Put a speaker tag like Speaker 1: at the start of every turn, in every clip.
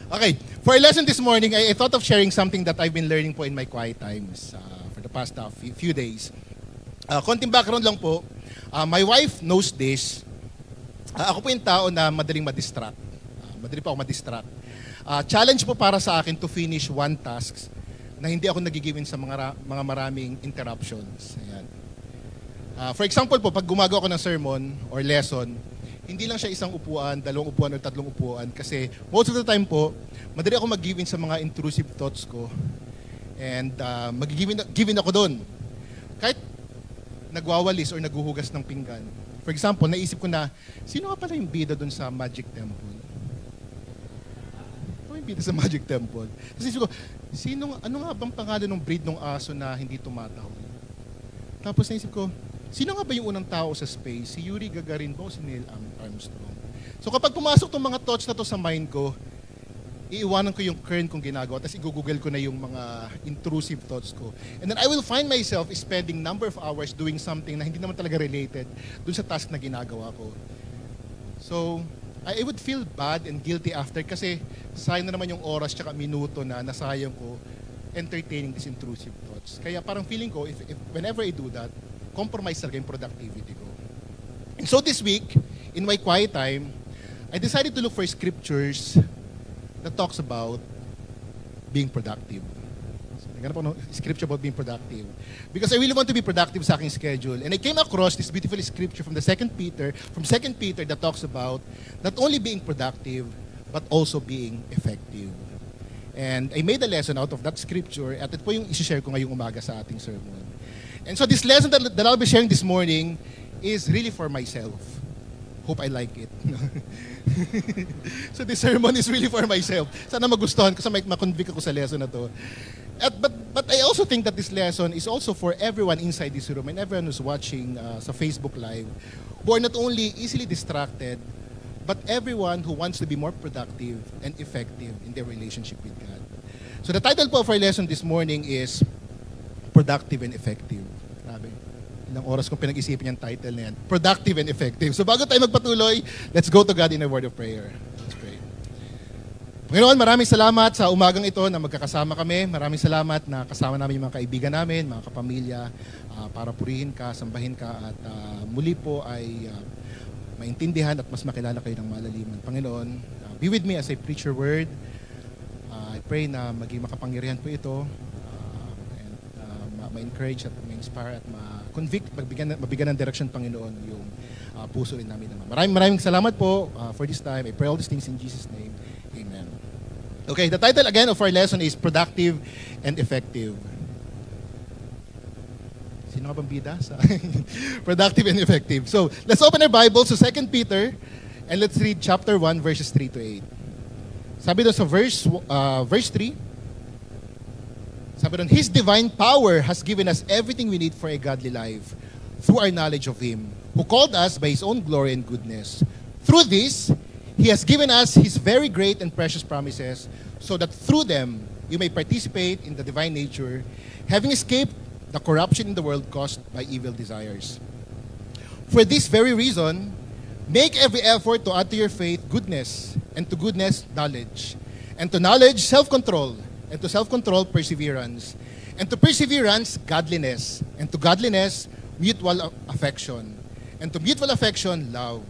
Speaker 1: Okay, for our lesson this morning, I thought of sharing something that I've been learning po in my quiet times for the past few days. Konting background lang po. My wife knows this. Ako po yung tao na madaling madistract. Madali po ako madistract. Challenge po para sa akin to finish one task na hindi ako nagigiven sa mga maraming interruptions. Ayan. For example po, pag gumagawa ko ng sermon or lesson, hindi lang siya isang upuan, dalawang upuan o tatlong upuan kasi most of the time po, madali ako mag-give in sa mga intrusive thoughts ko and mag-give in ako doon. Kahit nagwawalis or naghuhugas ng pinggan. For example, naisip ko na, sino nga pala yung bida doon sa Magic Temple? Ano yung bida sa Magic Temple? Kasi isip ko, ano nga bang pangalan ng breed ng aso na hindi tumatahol? Tapos naisip ko, sino nga ba yung unang tao sa space? Si Yuri Gagarin ba o si Neil Armstrong? So kapag pumasok tong mga thoughts na to sa mind ko, iiwanan ko yung current kong ginagawa, tapos i-google ko na yung mga intrusive thoughts ko. And then I will find myself spending number of hours doing something na hindi naman talaga related dun sa task na ginagawa ko. So, I would feel bad and guilty after kasi sayang na naman yung oras tsaka minuto na nasayang ko entertaining these intrusive thoughts. Kaya parang feeling ko, if whenever I do that, compromise talaga yung productivity ko. And so this week, in my quiet time, I decided to look for scriptures that talks about being productive. So, naghanap ako ng scripture about being productive. Because I really want to be productive sa aking schedule. And I came across this beautiful scripture from 2 Peter that talks about not only being productive, but also being effective. And I made a lesson out of that scripture at ito po yung isi-share ko ngayong umaga sa ating sermon. And so this lesson that I'll be sharing this morning is really for myself. Hope I like it. So this sermon is really for myself. Sana magustuhan ko, sana makonvict ako sa lesson na to. But I also think that this lesson is also for everyone inside this room and everyone who's watching sa Facebook Live who are not only easily distracted, but everyone who wants to be more productive and effective in their relationship with God. So the title po of our lesson this morning is Productive and Effective. Grabe. Ilang oras kong pinag-isipin yung title na yan. Productive and Effective. So bago tayo magpatuloy, let's go to God in a word of prayer. Let's pray. Panginoon, maraming salamat sa umagang ito na magkakasama kami. Maraming salamat na kasama namin yung mga kaibigan namin, mga kapamilya, para purihin ka, sambahin ka, at muli po ay maintindihan at mas makilala kayo ng malaliman. Panginoon, be with me as I preach your word. I pray na maging makapangyarihan po ito. Ma-encourage at ma-inspire at ma-convict, mabigyan ng direction, Panginoon, yung puso rin namin. Maraming salamat po for this time. I pray all these things in Jesus' name. Amen. Okay, the title again of our lesson is Productive and Effective. Sino nga bang bida? Productive and Effective. So, let's open our Bibles to 2 Peter and let's read chapter 1, verses 3 to 8. Sabi doon sa verse 3, sabi doon, His divine power has given us everything we need for a godly life through our knowledge of Him, who called us by His own glory and goodness. Through this, He has given us His very great and precious promises so that through them, you may participate in the divine nature, having escaped the corruption in the world caused by evil desires. For this very reason, make every effort to add to your faith goodness, and to goodness, knowledge, and to knowledge, self-control, and to self-control, perseverance, and to perseverance, godliness, and to godliness, mutual affection, and to mutual affection, love.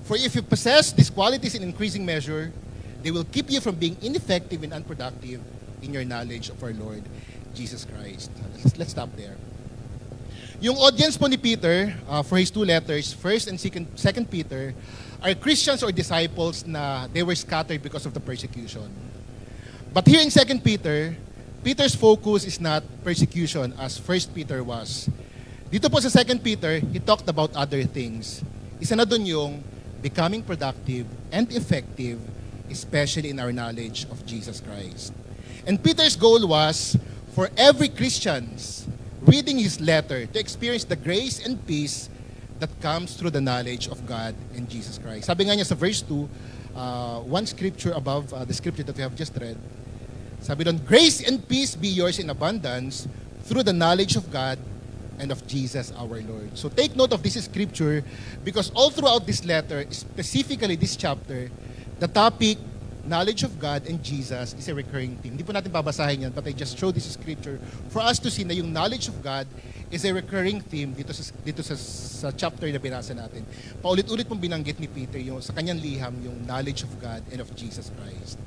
Speaker 1: For if you possess these qualities in increasing measure, they will keep you from being ineffective and unproductive in your knowledge of our Lord Jesus Christ. Let's stop there. Yung audience po ni Peter, for his two letters, 1 and 2 Peter, are Christians or disciples na they were scattered because of the persecution. But here in 2 Peter, Peter's focus is not persecution as 1 Peter was. Dito po sa 2 Peter, he talked about other things. Isa na dun yung becoming productive and effective, especially in our knowledge of Jesus Christ. And Peter's goal was for every Christians reading his letter to experience the grace and peace that comes through the knowledge of God and Jesus Christ. Sabi nga niya sa verse 2, one scripture above the scripture that we have just read, sabi doon, grace and peace be yours in abundance through the knowledge of God and of Jesus our Lord. So take note of this scripture because all throughout this letter, specifically this chapter, the topic knowledge of God and Jesus is a recurring theme. Hindi po natin babasahin yan, but I just showed this scripture for us to see na yung knowledge of God is a recurring theme dito sa chapter na binasa natin. Paulit-ulit pong binanggit ni Peter yung sa kanyang liham yung knowledge of God and of Jesus Christ.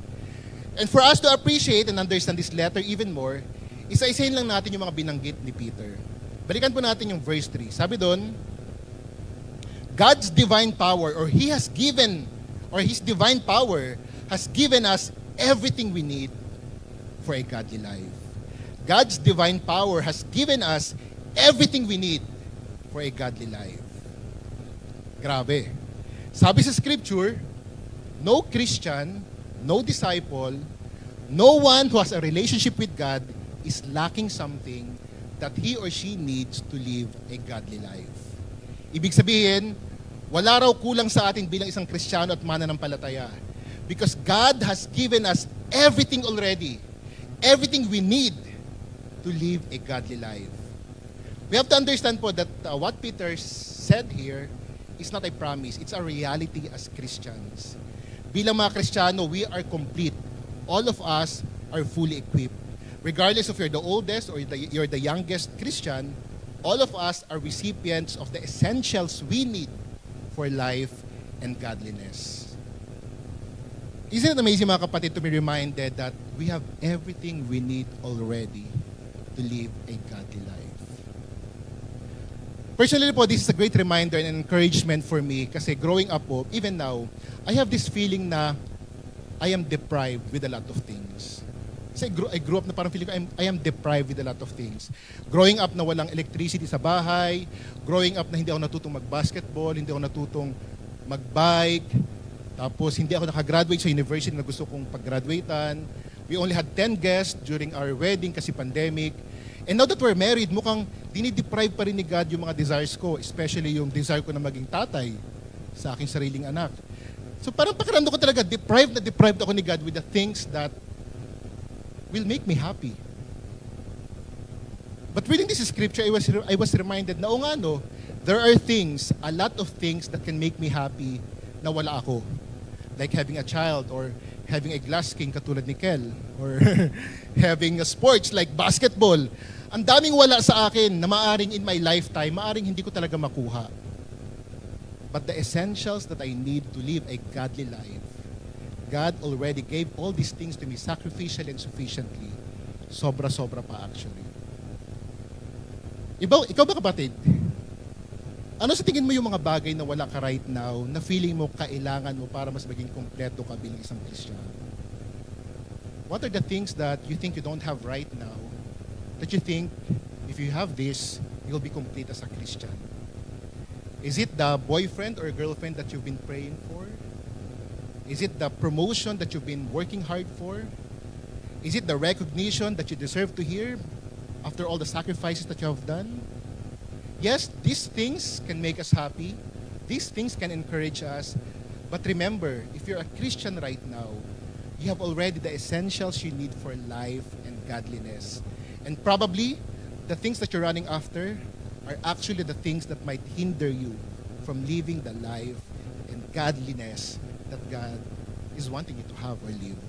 Speaker 1: And for us to appreciate and understand this letter even more, isa-isahin lang natin yung mga binanggit ni Peter. Balikan po natin yung verse 3. Sabi doon, God's divine power, or His divine power has given us everything we need for a godly life. God's divine power has given us everything we need for a godly life. Grabe. Sabi sa scripture, no Christian, no disciple, no one who has a relationship with God is lacking something that he or she needs to live a godly life. Ibig sabihin, wala raw kulang sa atin bilang isang Kristiyano at mananampalataya. Because God has given us everything already. Everything we need to live a godly life. We have to understand po that what Peter said here is not a promise. It's a reality as Christians. Bilang mga Kristiyano, we are complete. All of us are fully equipped. Regardless if you're the oldest or you're the youngest Christian, all of us are recipients of the essentials we need for life and godliness. Isn't it amazing, mga kapatid, to be reminded that we have everything we need already to live a godly life? Personally po, this is a great reminder and encouragement for me kasi growing up po, even now, I have this feeling na I am deprived with a lot of things. Kasi I grew up na parang feeling ko I am deprived with a lot of things. Growing up na walang electricity sa bahay, growing up na hindi ako natutong mag-basketball, hindi ako natutong mag-bike, tapos hindi ako nakagraduate sa university na gusto kong pag-graduatean. We only had 10 guests during our wedding kasi pandemic. And now that we're married, mukhang dinideprive pa rin ni God yung mga desires ko, especially yung desire ko na maging tatay sa aking sariling anak. So parang pakiramdam ko talaga, deprived ako ni God with the things that will make me happy. But reading this scripture, I was reminded na, there are things, a lot of things that can make me happy na wala ako. Like having a child, or having a glass king katulad ni Kel, or having a sports like basketball. Ang daming wala sa akin na maaring in my lifetime, maaring hindi ko talaga makuha. But the essentials that I need to live a godly life, God already gave all these things to me sacrificially and sufficiently. Sobra-sobra pa actually. Ikaw ba, kapatid? Ano sa tingin mo yung mga bagay na wala ka right now na feeling mo kailangan mo para mas maging kompleto ka bilang isang Kristiyano? What are the things that you think you don't have right now that you think if you have this, you'll be complete as a Christian? Is it the boyfriend or girlfriend that you've been praying for? Is it the promotion that you've been working hard for? Is it the recognition that you deserve to hear after all the sacrifices that you have done? Yes, these things can make us happy. These things can encourage us. But remember, if you're a Christian right now, you have already the essentials you need for life and godliness. And probably, the things that you're running after are actually the things that might hinder you from living the life and godliness that God is wanting you to have or live.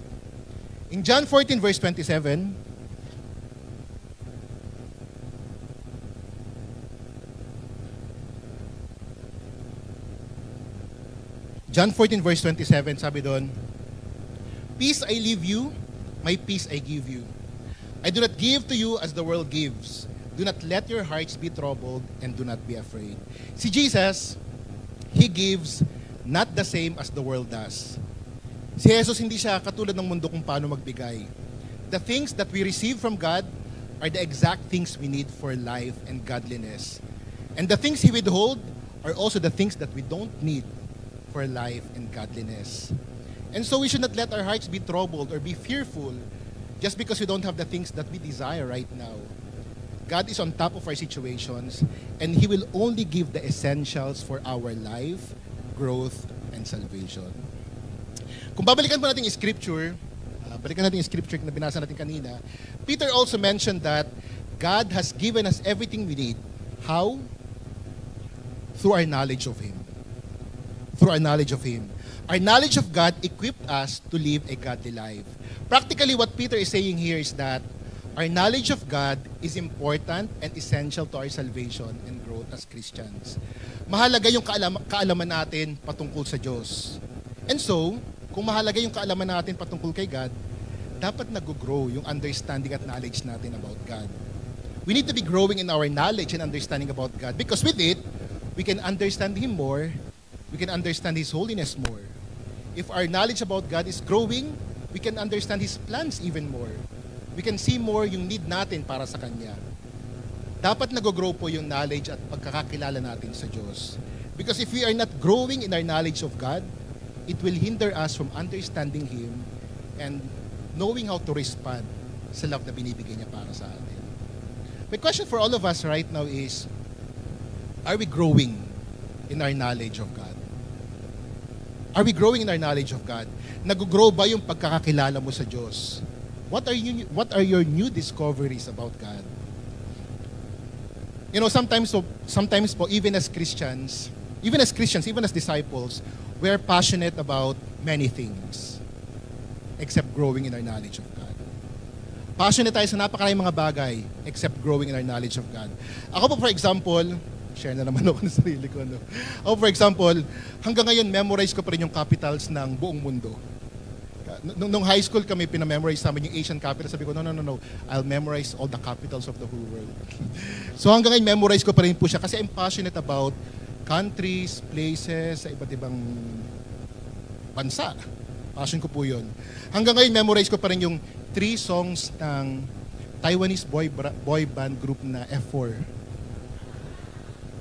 Speaker 1: In John 14, verse 27, John 14, verse 27, sabi doon, "Peace I leave you, my peace I give you. I do not give to you as the world gives. Do not let your hearts be troubled and do not be afraid." Si Jesus, He gives not the same as the world does. Si Jesus hindi siya katulad ng mundo kung paano magbigay. The things that we receive from God are the exact things we need for life and godliness. And the things He withhold are also the things that we don't need for life and godliness. And so we should not let our hearts be troubled or be fearful just because we don't have the things that we desire right now. God is on top of our situations, and He will only give the essentials for our life, growth, and salvation. Kung babalikan po natin yung scripture, na binasa natin kanina, Peter also mentioned that God has given us everything we need. How? Through our knowledge of Him. Through our knowledge of Him. Our knowledge of God equipped us to live a godly life. Practically, what Peter is saying here is that our knowledge of God is important and essential to our salvation and growth as Christians. Mahalaga yung kaalaman natin patungkol sa Diyos. And so, kung mahalaga yung kaalaman natin patungkol kay God, dapat nag-grow yung understanding at knowledge natin about God. We need to be growing in our knowledge and understanding about God because with it, we can understand Him more, we can understand His holiness more. If our knowledge about God is growing, we can understand His plans even more. We can see more yung need natin para sa Kanya. Dapat nag-grow po yung knowledge at pagkakakilala natin sa Diyos. Because if we are not growing in our knowledge of God, it will hinder us from understanding Him and knowing how to respond sa love na binibigay niya para sa atin. My question for all of us right now is, are we growing in our knowledge of God? Are we growing in our knowledge of God? Nag-grow ba yung pagkakakilala mo sa Diyos? What are your new discoveries about God? You know, sometimes po, even as Christians, even as disciples, we are passionate about many things except growing in our knowledge of God. Passionate tayo sa napakaraming mga bagay except growing in our knowledge of God. Ako po, for example, share na naman ako ng sarili ko. No? Ako, for example, hanggang ngayon, memorize ko pa rin yung capitals ng buong mundo. Nung high school kami, pinamemorize namin yung Asian capitals. Sabi ko, no. I'll memorize all the capitals of the whole world. So hanggang ngayon, memorize ko pa rin po siya kasi I'm passionate about countries, places, sa iba't ibang bansa. Passion ko po yun. Hanggang ngayon, memorize ko pa rin yung 3 songs ng Taiwanese boy band group na F4.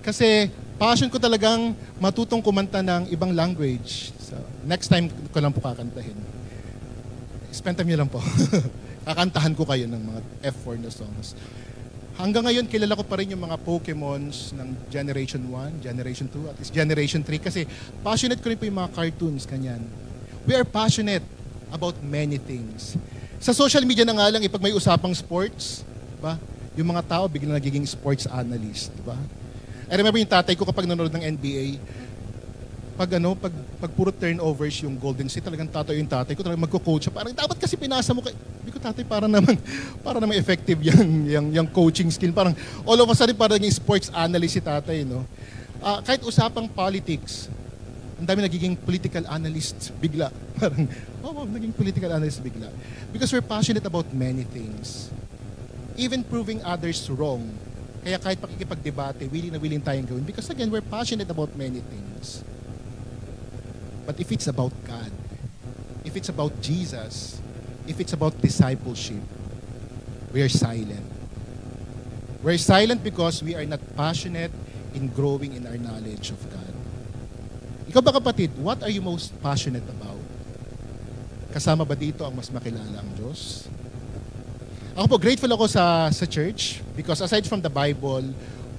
Speaker 1: Kasi passion ko talagang matutong kumanta ng ibang language. So, next time ko lang po kakantahin. Spend time nyo lang po. Kakantahan ko kayo ng mga F4 na songs. Hanggang ngayon, kilala ko pa rin yung mga Pokemons ng Generation 1, Generation 2, at least Generation 3 kasi passionate ko rin po yung mga cartoons, kanyan. We are passionate about many things. Sa social media na nga lang, pag may usapang sports, ba, yung mga tao biglang nagiging sports analyst, ba? I remember yung tatay ko kapag nanonood ng NBA, pag puro turnovers yung Golden State, talagang yung tatay ko talagang magko-coach. Parang dapat kasi pinasa mo Hindi ko tatay para naman effective yung coaching skill. Parang all of a sudden parang yung sports analyst si tatay, no. Kahit usapang politics, ang dami nagiging political analyst bigla. Parang naging political analyst bigla. Because we're passionate about many things. Even proving others wrong. Kaya kahit pakikipagdebate, willing na willing tayong gawin. Because again, we're passionate about many things. But if it's about God, if it's about Jesus, if it's about discipleship, we are silent. We're silent because we are not passionate in growing in our knowledge of God. Ikaw ba kapatid, what are you most passionate about? Kasama ba dito ang mas makilala ang Diyos? Ako po, grateful ako sa church because aside from the Bible,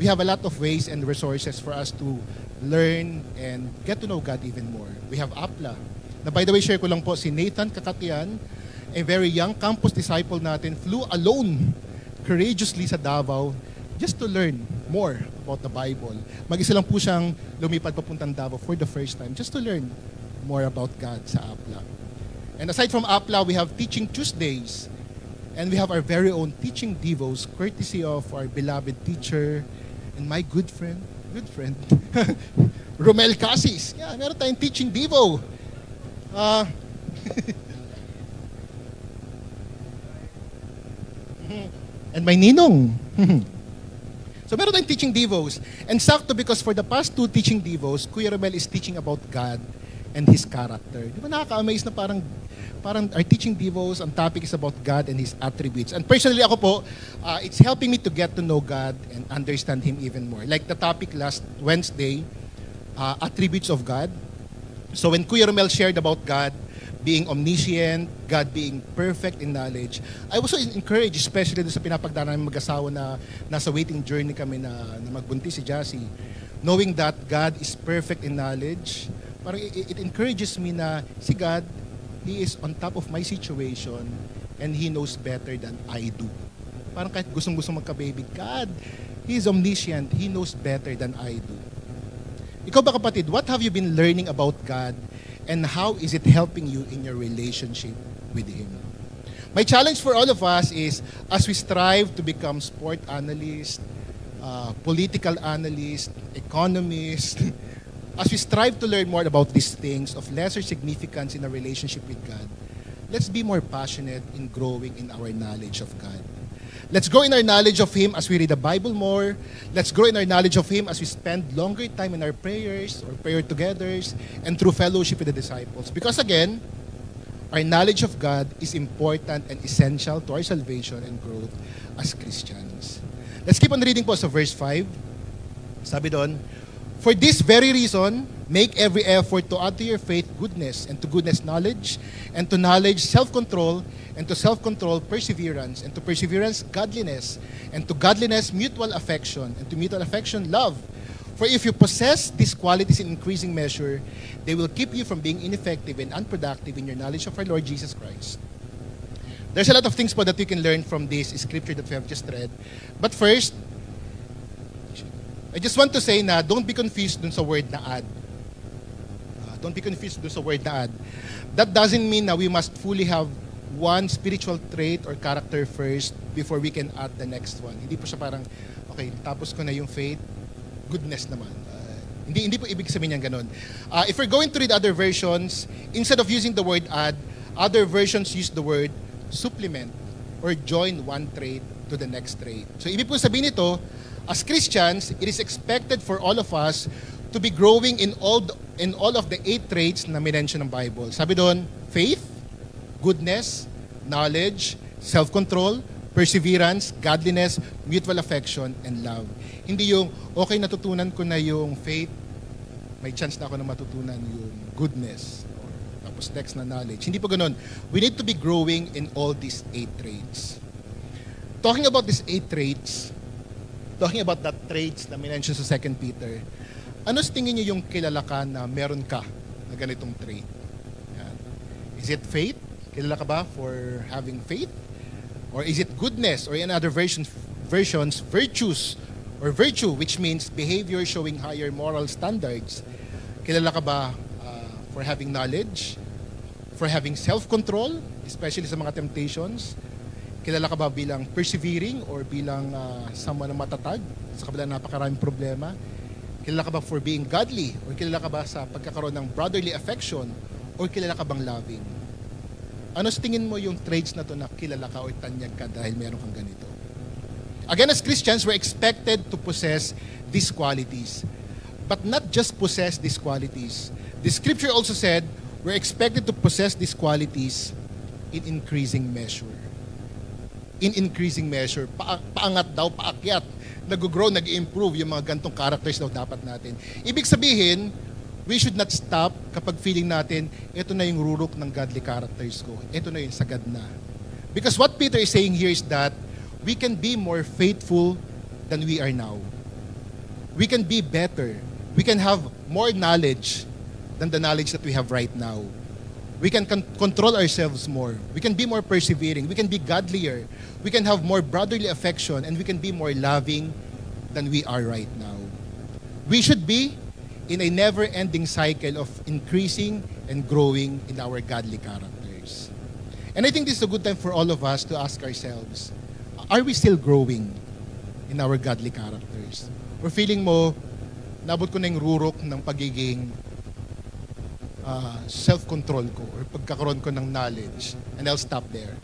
Speaker 1: we have a lot of ways and resources for us to learn and get to know God even more. We have APLA. Na by the way, share ko lang po, si Nathan Kakatian, a very young campus disciple natin, flew alone, courageously sa Davao, just to learn more about the Bible. Mag-isa lang po siyang lumipad papuntang Davao for the first time, just to learn more about God sa APLA. And aside from APLA, we have Teaching Tuesdays, and we have our very own teaching devos, courtesy of our beloved teacher and my good friend, Romel Casis. Yeah, meron tayong teaching devo. And my ninong. So meron tayong teaching devos. And sakto because for the past 2 teaching devos, Kuya Romel is teaching about God and His character. Di ba nakaka-amaze na parang our teaching devos, ang topic is about God and His attributes. And personally ako po, it's helping me to get to know God and understand Him even more. Like the topic last Wednesday, attributes of God. So when Kuya Romel shared about God being omniscient, God being perfect in knowledge, I was so encouraged, especially sa pinapagdaanan ng mag-asawa na nasa waiting journey kami na magbuntis si Jassy. Knowing that God is perfect in knowledge, parang it encourages me na si God, He is on top of my situation and He knows better than I do. Parang kahit gustong-gusto magka-baby, God, He is omniscient. He knows better than I do. Ikaw ba kapatid, what have you been learning about God And how is it helping you in your relationship with Him? My challenge for all of us is, as we strive to become sport analysts, political analysts, economists, as we strive to learn more about these things of lesser significance in our relationship with God, let's be more passionate in growing in our knowledge of God. Let's grow in our knowledge of Him as we read the Bible more. Let's grow in our knowledge of Him as we spend longer time in our prayers or prayer togethers and through fellowship with the disciples. Because again, our knowledge of God is important and essential to our salvation and growth as Christians. Let's keep on reading po sa verse 5. Sabi doon, "For this very reason, make every effort to add to your faith goodness, and to goodness knowledge, and to knowledge self-control, and to self-control perseverance, and to perseverance godliness, and to godliness mutual affection, and to mutual affection love. For if you possess these qualities in increasing measure, they will keep you from being ineffective and unproductive in your knowledge of our Lord Jesus Christ." There's a lot of things po that we can learn from this scripture that we have just read. But first, I just want to say na don't be confused dun sa word na add. Don't be confused dun sa word na add. That doesn't mean na we must fully have one spiritual trait or character first before we can add the next one. Hindi po siya parang, okay, tapos ko na yung faith, goodness naman. Hindi po ibig sabihin niyan ganun. If we're going to read other versions, instead of using the word add, other versions use the word supplement or join one trait to the next trait. So ibig po sabihin nito, as Christians, it is expected for all of us to be growing in all of the 8 traits na minention ng Bible. Sabi doon, faith, goodness, knowledge, self-control, perseverance, godliness, mutual affection, and love. Hindi yung, okay, natutunan ko na yung faith, may chance na ako na matutunan yung goodness, or tapos next na knowledge. Hindi po ganun. We need to be growing in all these 8 traits. Talking about these 8 traits, talking about that traits na minention sa 2 Peter, ano sa tingin niyo yung kilala ka na meron ka na ganitong trait? Yan. Is it faith? Kilala ka ba for having faith? Or is it goodness? Or in other versions, virtues or virtue, which means behavior showing higher moral standards. Kilala ka ba for having knowledge? For having self-control, especially sa mga temptations? Kilala ka ba bilang persevering or bilang someone na matatag sa kabila ng napakaraming problema? Kilala ka ba for being godly? Or kilala ka ba sa pagkakaroon ng brotherly affection? Or kilala ka bang loving? Ano sa tingin mo yung traits na to na kilala ka o tanyag ka dahil meron kang ganito? Again, as Christians, we're expected to possess these qualities. But not just possess these qualities. The scripture also said, we're expected to possess these qualities in increasing measure. In increasing measure. Paangat daw, paakyat. Nag-grow, nag-improve yung mga gantong characters daw dapat natin. Ibig sabihin, we should not stop kapag feeling natin, ito na yung rurok ng godly characters ko. Ito na yung sagad na. Because what Peter is saying here is that we can be more faithful than we are now. We can be better. We can have more knowledge than the knowledge that we have right now. We can control ourselves more. We can be more persevering. We can be godlier. We can have more brotherly affection, and we can be more loving than we are right now. We should be in a never-ending cycle of increasing and growing in our godly characters. And I think this is a good time for all of us to ask ourselves, are we still growing in our godly characters? Or feeling mo, nabot ko na yung rurok ng pagiging self-control ko or pagkakaroon ko ng knowledge, and I'll stop there.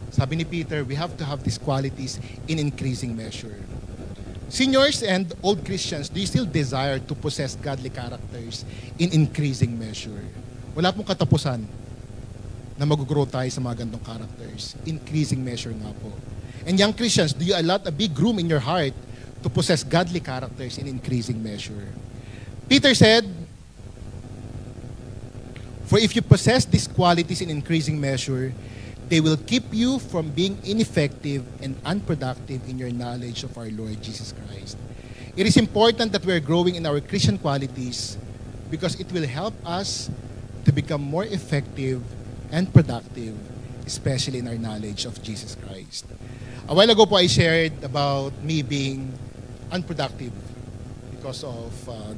Speaker 1: Sabi ni Peter, we have to have these qualities in increasing measure. Seniors and old Christians, do you still desire to possess godly characters in increasing measure? Wala pong katapusan na mag-grow tayo sa mga gantong characters. Increasing measure nga po. And young Christians, do you allot a big room in your heart to possess godly characters in increasing measure? Peter said, for if you possess these qualities in increasing measure, they will keep you from being ineffective and unproductive in your knowledge of our Lord Jesus Christ. It is important that we are growing in our Christian qualities because it will help us to become more effective and productive, especially in our knowledge of Jesus Christ. A while ago po I shared about me being unproductive because of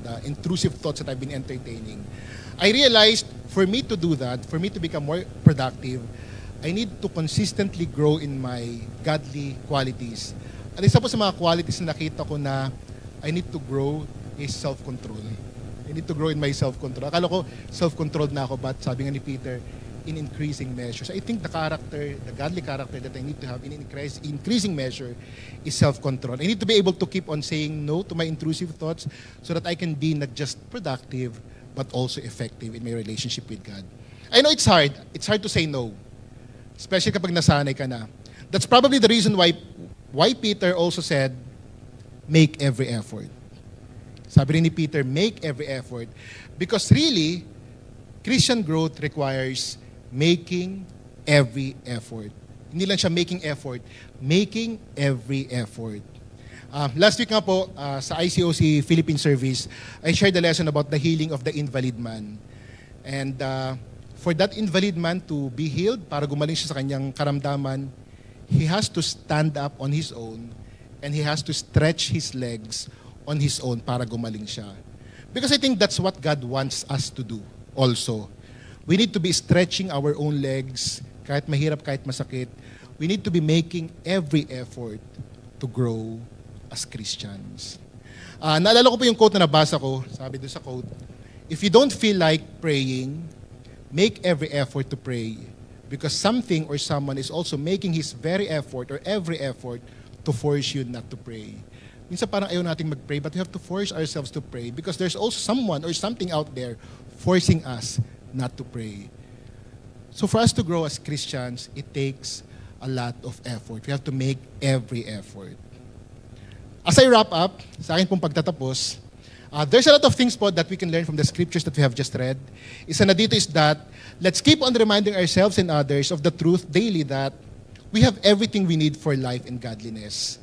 Speaker 1: the intrusive thoughts that I've been entertaining. I realized for me to do that, for me to become more productive, I need to consistently grow in my godly qualities. At isa po sa mga qualities na nakita ko na I need to grow is self-control. I need to grow in my self-control. Akala ko self-controlled na ako, but sabi nga ni Peter, in increasing measures. I think the godly character that I need to have in increasing measure is self-control. I need to be able to keep on saying no to my intrusive thoughts so that I can be not just productive, but also effective in my relationship with God. I know it's hard. It's hard to say no. Especially kapag nasanay ka na. That's probably the reason why Peter also said, make every effort. Sabi rin ni Peter, make every effort. Because really, Christian growth requires making every effort. Hindi lang siya making effort, making every effort. Last week nga po, sa ICOC Philippine Service, I shared the lesson about the healing of the invalid man. And for that invalid man to be healed, para gumaling siya sa kanyang karamdaman, he has to stand up on his own and he has to stretch his legs on his own para gumaling siya. Because I think that's what God wants us to do also. We need to be stretching our own legs, kahit mahirap, kahit masakit. We need to be making every effort to grow as Christians. Naalala ko po yung quote na nabasa ko, sabi doon sa quote, if you don't feel like praying, make every effort to pray. Because something or someone is also making his very effort or every effort to force you not to pray. Minsan parang ayaw nating mag-pray, but we have to force ourselves to pray because there's also someone or something out there forcing us not to pray. So for us to grow as Christians, it takes a lot of effort. We have to make every effort. As I wrap up, sa akin pong pagtatapos, there's a lot of things po that we can learn from the scriptures that we have just read. Isa na dito is that, let's keep on reminding ourselves and others of the truth daily that we have everything we need for life and godliness.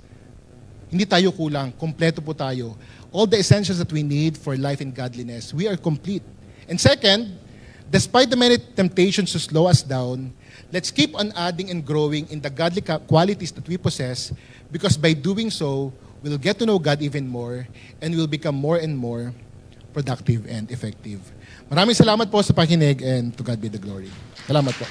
Speaker 1: Hindi tayo kulang, kompleto po tayo. All the essentials that we need for life and godliness, we are complete. And second, despite the many temptations to slow us down, let's keep on adding and growing in the godly qualities that we possess because by doing so, we'll get to know God even more and we'll become more and more productive and effective. Maraming salamat po sa pakinig and to God be the glory. Salamat po.